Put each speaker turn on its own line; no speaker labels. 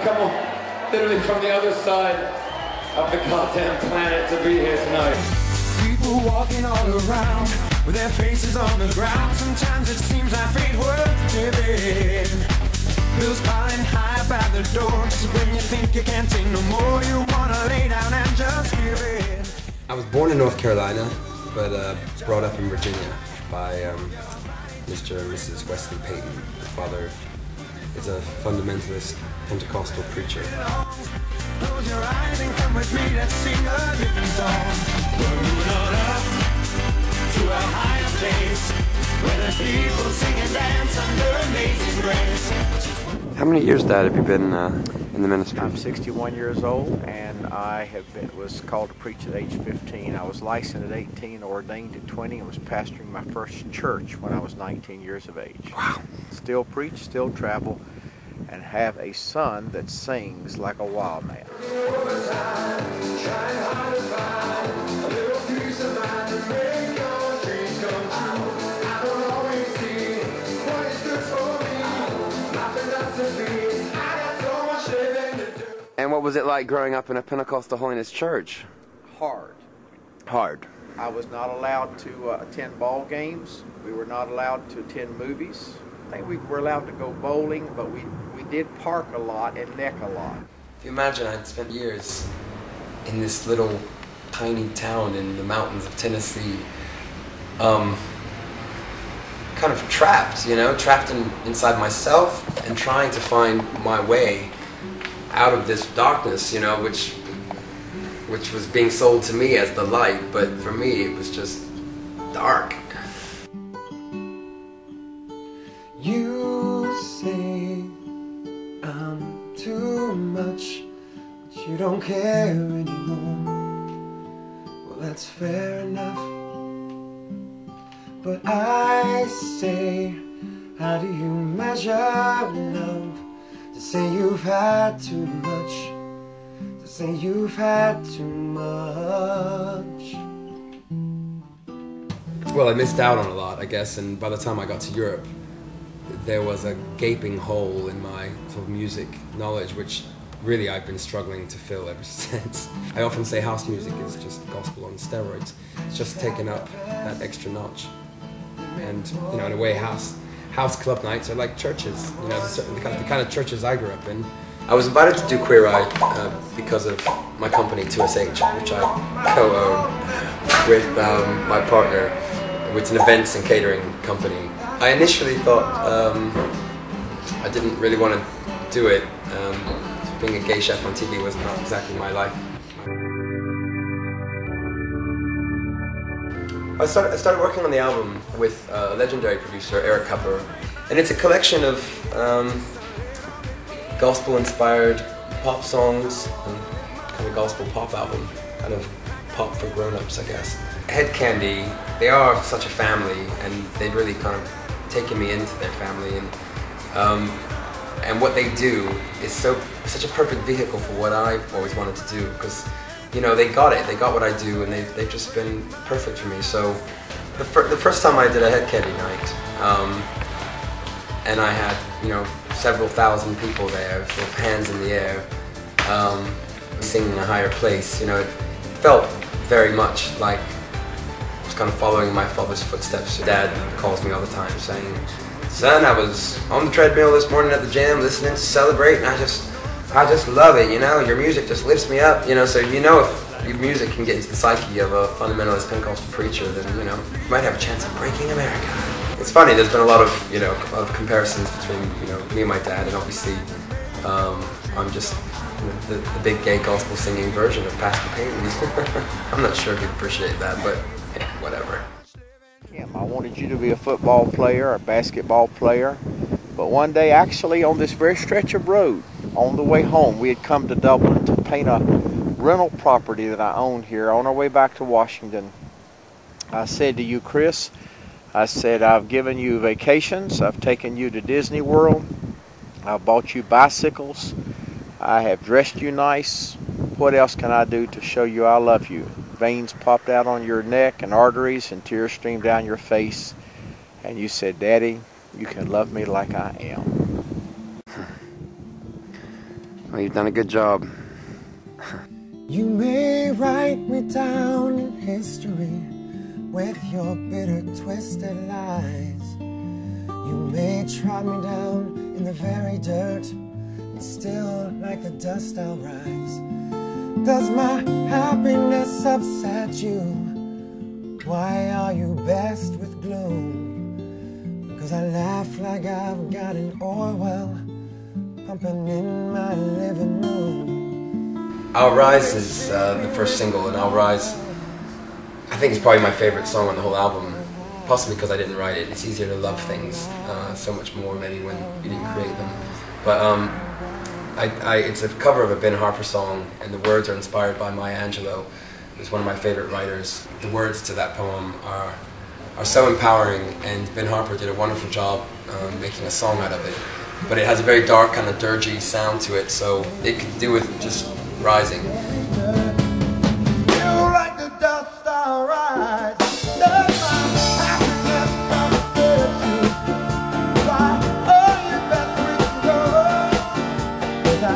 come on, literally from the other side of the goddamn planet to be here tonight.
People walking all around with their faces on the ground. Sometimes it seems like fate worth living. Bills piling high by the door. Just when you think you can't take no more, you wanna lay down and just give it.
I was born in North Carolina, but brought up in Virginia by Mr. and Mrs. Wesley Peyton. My father is a fundamentalist Pentecostal preacher.
Close your eyes and come with me, let's sing a different song. We're moving on up to a higher place, where the people sing and dance under amazing grace.
How many years, Dad, have you been in the ministry?
I'm 61 years old, and I was called to preach at age 15. I was licensed at 18, ordained at 20, and was pastoring my first church when I was 19 years of age.
Wow.
Still preach, still travel, and have a son that sings like a wild man.
And what was it like growing up in a Pentecostal holiness church?
Hard.
Hard.
I was not allowed to attend ball games. We were not allowed to attend movies. I think we were allowed to go bowling, but we did park a lot and neck a lot.
If you imagine, I'd spent years in this little tiny town in the mountains of Tennessee, kind of trapped, you know, trapped inside myself and trying to find my way out of this darkness, you know, which was being sold to me as the light, but for me it was just dark.
You say I'm too much, but you don't care anymore. Well, that's fair enough. But I say, how do you measure love? To say you've had too much, to say you've had too much.
Well, I missed out on a lot, I guess, and by the time I got to Europe, there was a gaping hole in my sort of music knowledge, which really I've been struggling to fill ever since. I often say house music is just gospel on steroids. It's just taken up that extra notch. And, you know, in a way, house club nights are like churches, you know, the kind of churches I grew up in. I was invited to do Queer Eye because of my company 2SH, which I co-own with my partner. It's an events and catering company. I initially thought I didn't really want to do it. Being a gay chef on TV was not exactly my life. I started working on the album with a legendary producer, Eric Kupper, and it's a collection of gospel-inspired pop songs and kind of gospel pop album, kind of pop for grown-ups, I guess. Head Candy, they are such a family, and they've really kind of taken me into their family, and what they do is such a perfect vehicle for what I've always wanted to do, because you know, they got it. They got what I do, and they've just been perfect for me. So, the first time I did a Head Candy night, and I had, you know, several thousand people there, with hands in the air, singing A Higher Place. You know, it felt very much like I was kind of following my father's footsteps. Dad calls me all the time, saying, "Son, I was on the treadmill this morning at the gym, listening to Celebrate, and I just love it, you know, your music just lifts me up, you know, so you know if your music can get into the psyche of a fundamentalist Pentecostal preacher, then, you know, you might have a chance of breaking America." It's funny, there's been a lot of, you know, comparisons between, you know, me and my dad, and obviously I'm just, you know, the big gay gospel singing version of Pastor Peyton. I'm not sure if you'd appreciate that, but yeah, whatever.
Yeah, I wanted you to be a football player, a basketball player, but one day, actually, on this very stretch of road, on the way home, we had come to Dublin to paint a rental property that I own here. On our way back to Washington, I said to you, Chris, I said, I've given you vacations, I've taken you to Disney World, I've bought you bicycles, I have dressed you nice. What else can I do to show you I love you? Veins popped out on your neck and arteries, and tears streamed down your face. And you said, Daddy, you can love me like I am.
Well, you've done a good job.
You may write me down in history with your bitter, twisted lies. You may trot me down in the very dirt, and still like the dust I'll rise. Does my happiness upset you? Why are you best with gloom? Because I laugh like I've got an oil well pumping in my living room.
I'll Rise is the first single, and I'll Rise, I think, is probably my favorite song on the whole album, possibly because I didn't write it. It's easier to love things so much more maybe when you didn't create them. But it's a cover of a Ben Harper song, and the words are inspired by Maya Angelou, who's one of my favorite writers. The words to that poem are so empowering, and Ben Harper did a wonderful job making a song out of it. But it has a very dark, kind of dirgy sound to it, so it could do with just rising.
You like the dust I'll rise. Does my happiness upset you? Why are you best with gloom? 'Cause I